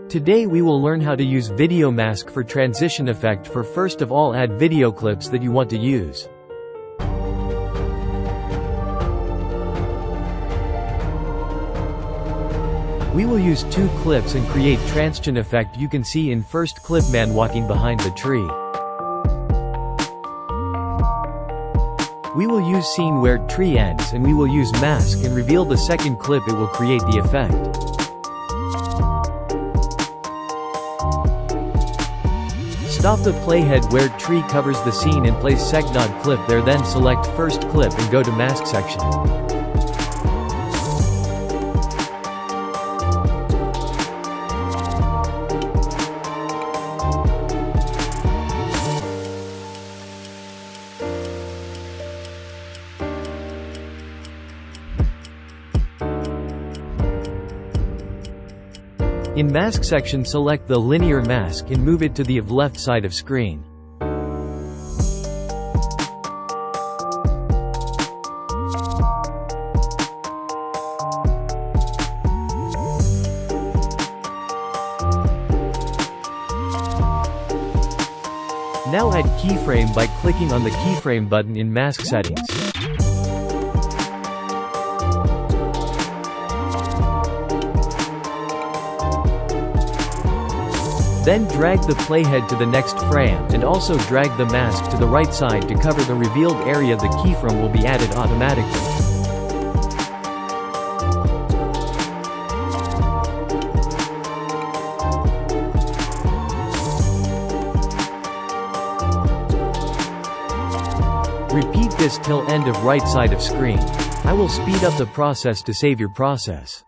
Today we will learn how to use video mask for transition effect. First of all, add video clips that you want to use. We will use 2 clips and create transition effect. You can see in first clip man walking behind the tree. We will use scene where tree ends, and we will use mask and reveal the second clip. It will create the effect. Stop the playhead where tree covers the scene and place second clip there, then select first clip and go to mask section. In mask section, select the linear mask and move it to the left side of screen. Now add keyframe by clicking on the keyframe button in mask settings. Then drag the playhead to the next frame, and also drag the mask to the right side to cover the revealed area. The keyframe will be added automatically. Repeat this till end of right side of screen. I will speed up the process to save your process.